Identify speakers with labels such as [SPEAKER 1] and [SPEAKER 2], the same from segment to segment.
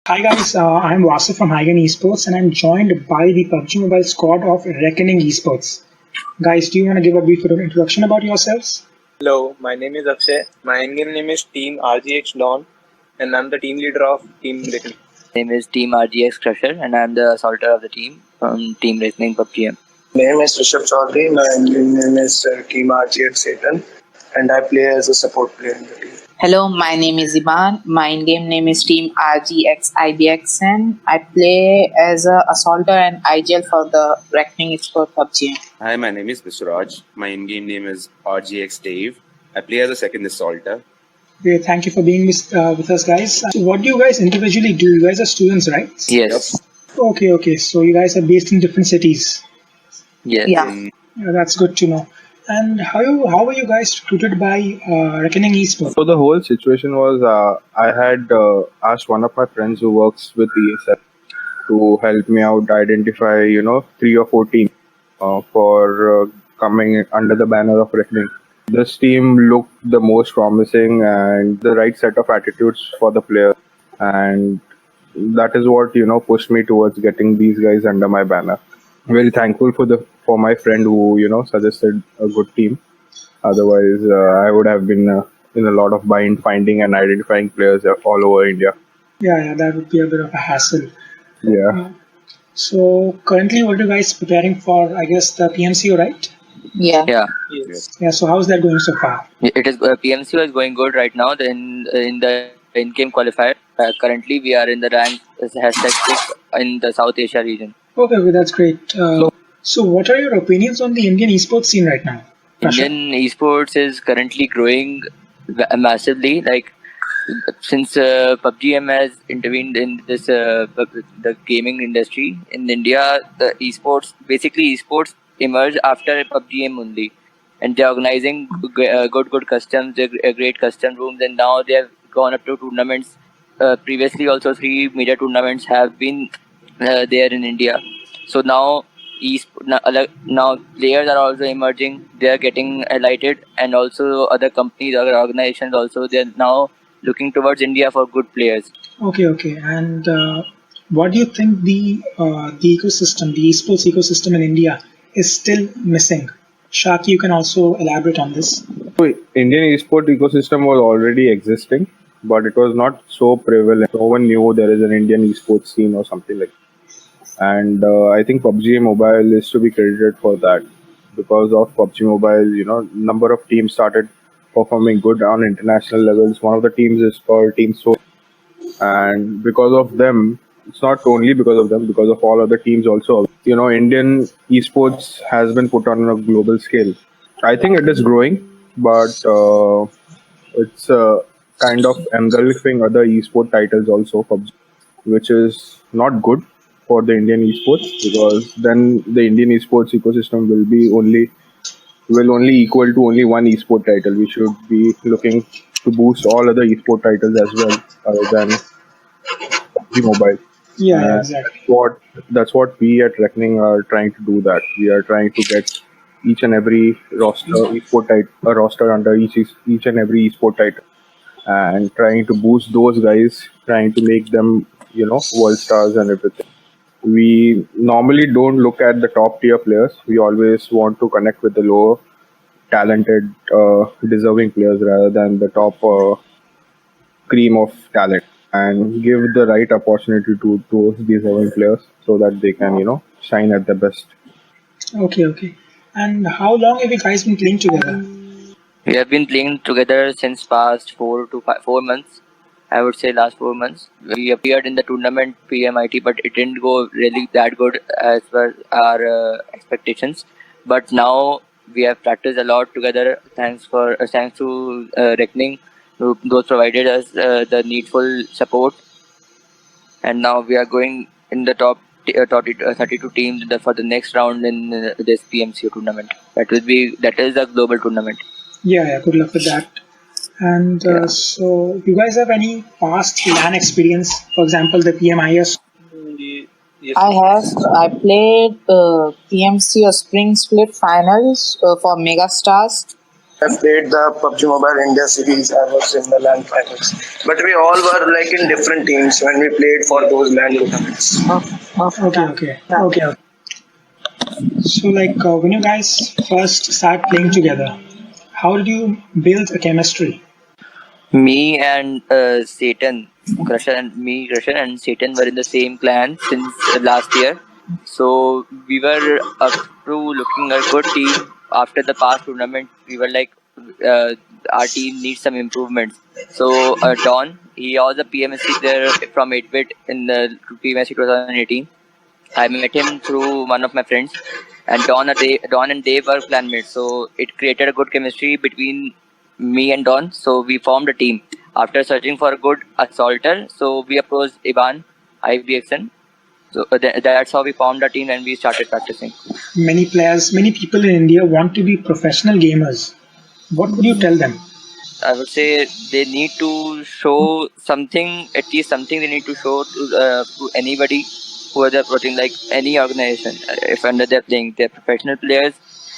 [SPEAKER 1] Hi guys, I'm Vasu from Higin Esports and I'm joined by the PUBG Mobile squad of Reckoning Esports. Guys, do you want to give a brief introduction about yourselves?
[SPEAKER 2] Hello, my name is Akshay. My in-game name is Team RGX Dawn, and I'm the team leader of Team Reckoning.
[SPEAKER 3] Name is Team RGX Crusher, and I'm the assaulter of the team from Team Reckoning PUBG.
[SPEAKER 4] Name is Rishabh Chaudhary. My name is Team RGF Satan, and I play as a support player in the team.
[SPEAKER 5] Hello, my name is Iban. My in-game name is Team RGX IBXN. I play as a assaulter and IGL for the Reckoning Esports PUBG.
[SPEAKER 6] Hi, my name is Viswaraj. My in-game name is RGX Dave. I play as a second assaulter.
[SPEAKER 1] Okay, thank you for being with us, guys. So what do you guys individually do? You guys are students, right?
[SPEAKER 3] Yes.
[SPEAKER 1] Okay. So you guys are based in different cities.
[SPEAKER 3] Yes.
[SPEAKER 5] Yeah.
[SPEAKER 1] Yeah, that's good to know. And how were you guys recruited by Reckoning Esports?
[SPEAKER 7] So the whole situation was I had asked one of my friends who works with ESL to help me out identify 3 or 4 teams for coming under the banner of Reckoning. This team looked the most promising and the right set of attitudes for the players, and that is what pushed me towards getting these guys under my banner. Very thankful for my friend who suggested a good team. Otherwise, I would have been in a lot of bind finding and identifying players all over India.
[SPEAKER 1] Yeah, that would be a bit of a hassle.
[SPEAKER 7] Yeah.
[SPEAKER 1] So currently, what are you guys preparing for? I guess the PMCO, right?
[SPEAKER 5] Yeah.
[SPEAKER 2] Yes.
[SPEAKER 1] Yeah. So how's that going so far?
[SPEAKER 3] It is PMCO is going good right now. Then in the in-game qualifier, currently we are in the rank #6 in the South Asia region.
[SPEAKER 1] Okay, that's great. So what are your opinions on the Indian esports scene right now?
[SPEAKER 3] Indian esports is currently growing massively. Like since PUBG has intervened in this the gaming industry in India, the esports emerged after PUBG only, and they're organizing good customs, great custom rooms, and now they have gone up to tournaments. Previously, also 3 major tournaments have been there in India. So now now players are also emerging. They are getting highlighted, and also other companies, other organizations also, they are now looking towards India for good players.
[SPEAKER 1] Okay. And what do you think the ecosystem, the esports ecosystem in India is still missing? Shaki, you can also elaborate on this.
[SPEAKER 7] So Indian esport ecosystem was already existing, but it was not so prevalent. No one knew there is an Indian esports scene or something like that. And I think PUBG Mobile is to be credited for that. Because of PUBG Mobile, number of teams started performing good on international levels. One of the teams is called Team Soul, and because of them, it's not only because of them, because of all other teams also. Indian esports has been put on a global scale. I think it is growing, but it's kind of engulfing other esport titles also, PUBG, which is not good for the Indian esports, because then the Indian esports ecosystem will only equal to only one esport title. We should be looking to boost all other esport titles as well, other than PUBG Mobile.
[SPEAKER 1] Yeah, exactly.
[SPEAKER 7] That's what we at Reckoning are trying to do. That we are trying to get each and every roster under each and every esport title, and trying to boost those guys, trying to make them world stars and everything. We normally don't look at the top tier players. We always want to connect with the lower talented, deserving players rather than the top cream of talent, and give the right opportunity to those deserving players so that they can shine at their best.
[SPEAKER 1] Okay. And how long have you guys been playing together?
[SPEAKER 3] We have been playing together since past 4 months. I would say last 4 months. We appeared in the tournament PMIT, but it didn't go really that good as per our expectations. But now we have practiced a lot together. Thanks to Reckoning, those provided us the needful support, and now we are going in the top 32 teams for the next round in this PMCO tournament. That is a global tournament.
[SPEAKER 1] Yeah. Good luck with that. And so, you guys have any past LAN experience? For example, the PMIS.
[SPEAKER 2] Yes.
[SPEAKER 5] I played PMC Spring Split Finals for Megastars.
[SPEAKER 4] I played the PUBG Mobile India series. I was in the LAN finals. But we all were like in different teams when we played for those LAN tournaments.
[SPEAKER 1] Okay. So, like, when you guys first start playing together, how did you build a chemistry?
[SPEAKER 3] Me and Satan, Crusher and Satan were in the same clan since last year. So we were up to looking a good team. After the past tournament, we were like, our team needs some improvements. So Don, he was a PMSC player from 8-bit in the PMSC 2018. I met him through one of my friends, and Don and Dave were clanmates. So it created a good chemistry between me and Don. So we formed a team. After searching for a good assaulter, so we approached Ivan, IBXN. So that's how we formed a team and we started practicing.
[SPEAKER 1] Many people in India want to be professional gamers. What would you tell them?
[SPEAKER 3] I would say they need to show something, at least something they need to show to anybody who are approaching, like any organization. If under they're playing, they're professional players.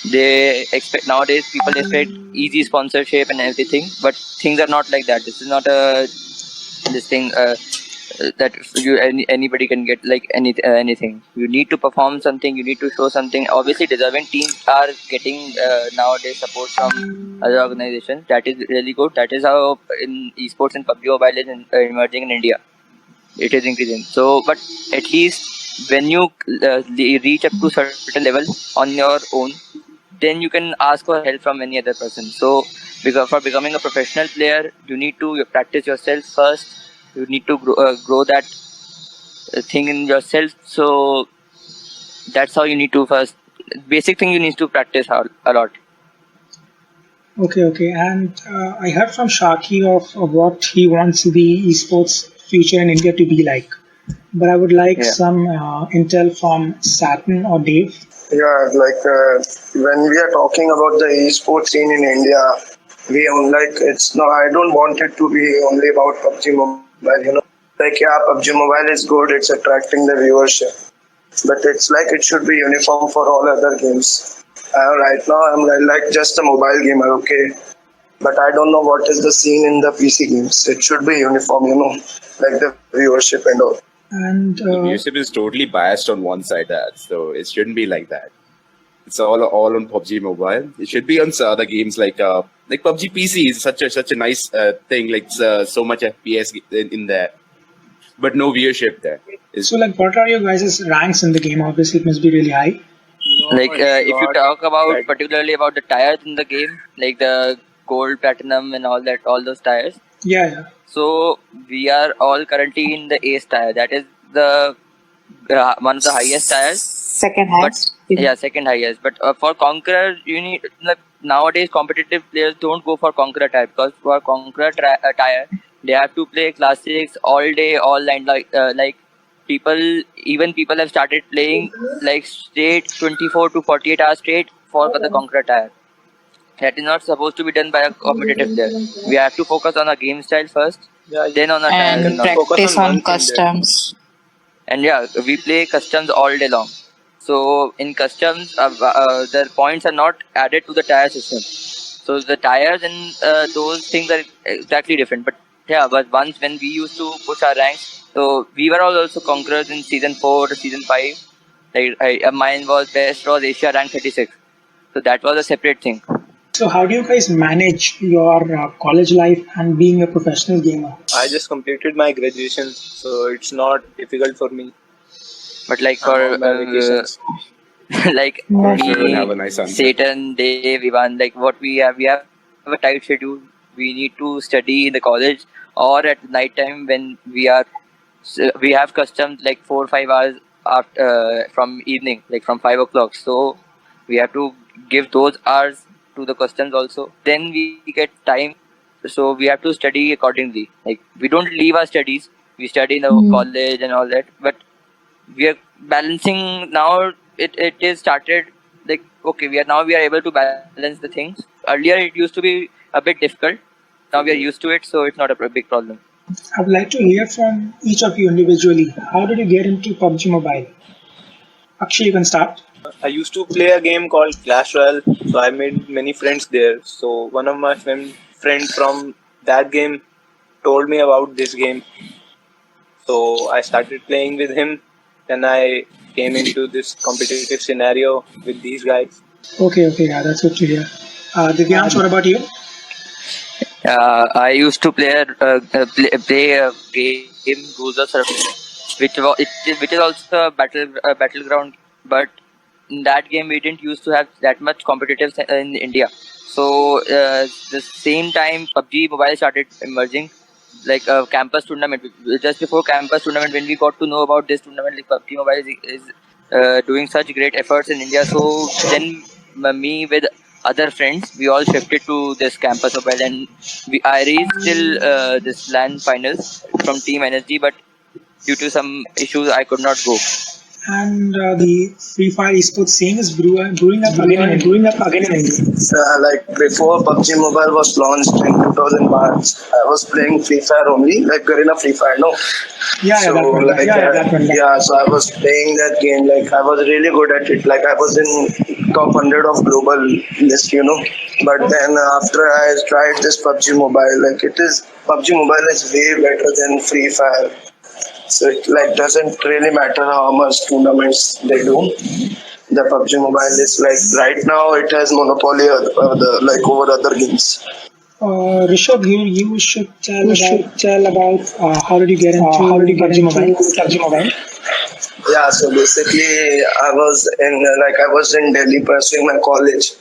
[SPEAKER 3] They expect nowadays people expect easy sponsorship and everything, but things are not like that. This is not this thing that anybody can get like anything. You need to perform something. You need to show something. Obviously, deserving teams are getting nowadays support from other organizations. That is really good. That is how in esports and PUBG Mobile is emerging in India. It is increasing. So, but at least when you reach up to certain level on your own, then you can ask for help from any other person. So, because for becoming a professional player, you need to practice yourself first. You need to grow that thing in yourself. So that's how you need to first. Basic thing you need to practice a lot.
[SPEAKER 1] Okay. And I heard from Shaki of what he wants the esports future in India to be like. But I would like some intel from Saturn or Dave.
[SPEAKER 4] Yeah, like when we are talking about the esports scene in India, we own like it's no. I don't want it to be only about PUBG Mobile. Like PUBG Mobile is good. It's attracting the viewership, but it's like it should be uniform for all other games. Right now, I'm like just a mobile gamer, okay. But I don't know what is the scene in the PC games. It should be uniform, like the viewership and all.
[SPEAKER 1] And
[SPEAKER 6] The viewership is totally biased on one side, so it shouldn't be like that. It's all on PUBG Mobile. It should be on other games like PUBG PC is such a nice thing. Like so much FPS in there, but no viewership there.
[SPEAKER 1] So, like, what are your guys' ranks in the game? Obviously, it must be really high.
[SPEAKER 3] Like if you talk about particularly about the tires in the game, like the gold, platinum, and all those tires.
[SPEAKER 1] Yeah.
[SPEAKER 3] So we are all currently in the Ace tire. That is the one of the highest tires.
[SPEAKER 5] Second highest.
[SPEAKER 3] Second highest. But for Conqueror, you need nowadays competitive players don't go for Conqueror tire, because for Conqueror tire they have to play classics all day, all night. Like people have started playing like straight 24 to 48 hours straight for the Conqueror tire. That is not supposed to be done by a competitive player. We have to focus on our game style first, then on our tires.
[SPEAKER 5] And practice on customs.
[SPEAKER 3] And we play customs all day long. So in customs, the points are not added to the tire system. So the tires and those things are exactly different. But once when we used to push our ranks, so we were all also conquerors in season 4 to season 5. Like mine was best was Asia rank 36. So that was a separate thing.
[SPEAKER 1] So how do you guys manage your college life and being a professional gamer?
[SPEAKER 2] I just completed my graduation, so it's not difficult for me.
[SPEAKER 3] But like for like me, Satan, Dave, Ivan, like what we have a tight schedule. We need to study in the college or at night time when we have customs like 4 or 5 hours after from evening, like from 5 o'clock. So we have to give those hours to the customs also. Then we get time, so we have to study accordingly. Like we don't leave our studies. We study in the college and all that, but we are balancing now. It is started like okay. We are able to balance the things. Earlier it used to be a bit difficult. Now we are used to it, so it's not a big problem.
[SPEAKER 1] I would like to hear from each of you individually. How did you get into PUBG Mobile? Akshay, you can start.
[SPEAKER 2] I used to play a game called Clash Royale, so I made many friends there. So one of my friend from that game told me about this game. So I started playing with him. Then I came into this competitive scenario with these guys.
[SPEAKER 1] Okay, yeah, that's good to hear. Divyansh, what about you?
[SPEAKER 3] I used to play a game Rules of Survival, which is also a battleground, but in that game we didn't used to have that much competitive in India. So the same time PUBG Mobile started emerging, like a campus tournament. Just before campus tournament, when we got to know about this tournament, like PUBG Mobile is doing such great efforts in India. So then me with other friends, we all shifted to this campus mobile, and I reached till this LAN finals from Team Energy, but due to some issues, I could not go.
[SPEAKER 1] And the Free Fire esports scene is brewing up again in India.
[SPEAKER 4] Like before PUBG Mobile was launched in 2000 March, I was playing Free Fire only, like Garena Free Fire, no?
[SPEAKER 1] Yeah,
[SPEAKER 4] So
[SPEAKER 1] that one.
[SPEAKER 4] like
[SPEAKER 1] That one.
[SPEAKER 4] yeah, so I was playing that game. Like I was really good at it. Like I was in top 100 of global list, you know. But then after I tried this PUBG Mobile, like PUBG Mobile is way better than Free Fire. So it like doesn't really matter how much tournaments they do. The PUBG Mobile is like right now it has monopoly over other games.
[SPEAKER 1] Rishabh, you should tell about how did you get into PUBG Mobile?
[SPEAKER 4] Yeah, so basically I was in Delhi pursuing my college.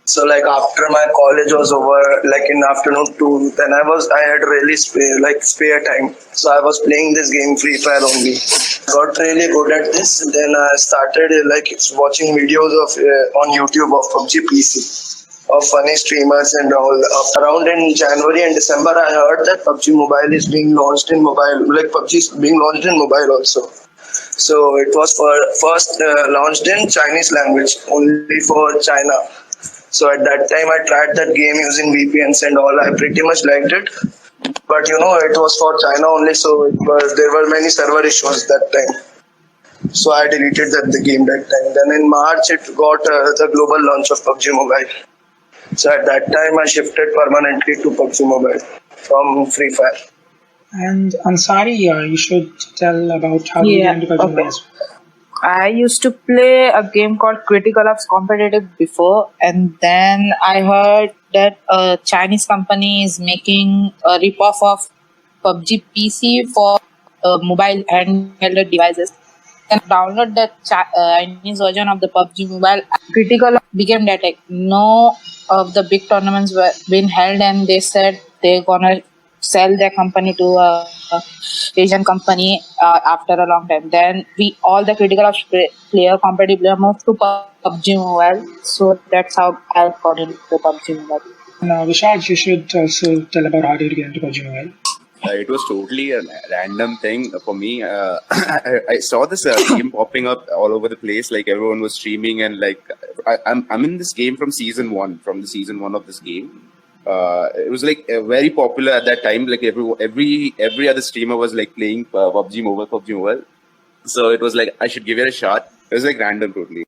[SPEAKER 4] So like after my college was over, like in afternoon too, then I had really spare time. So I was playing this game Free Fire only. Got really good at this. And then I started watching videos of on YouTube of PUBG PC, of funny streamers and all. Around in January and December, I heard that PUBG Mobile is being launched in mobile. Like PUBG is being launched in mobile also. So it was first launched in Chinese language, only for China. So at that time, I tried that game using VPNs and all. I pretty much liked it, but it was for China only, so there were many server issues that time. So I deleted the game that time. Then in March, it got the global launch of PUBG Mobile. So at that time, I shifted permanently to PUBG Mobile from Free Fire.
[SPEAKER 1] And Ansari, you should tell about how you get into PUBG Mobile.
[SPEAKER 5] I used to play a game called Critical Ops Competitive before, and then I heard that a Chinese company is making a ripoff of PUBG PC for mobile handheld devices. Then download the Chinese version of the PUBG Mobile. Critical Ops became that no of the big tournaments were being held, and they said they're gonna sell their company to a Asian company after a long time. Then all the Critical Ops competitive player moved to PUBG Mobile. So that's how I got into PUBG Mobile.
[SPEAKER 1] Now, Vishal, you should also tell about how did you get into PUBG Mobile.
[SPEAKER 6] It was totally a random thing for me. I saw this game popping up all over the place. Like everyone was streaming, and like I'm in this game from season one of this game. It was like very popular at that time. Like every other streamer was like playing PUBG Mobile. So it was like I should give it a shot. It was like random totally.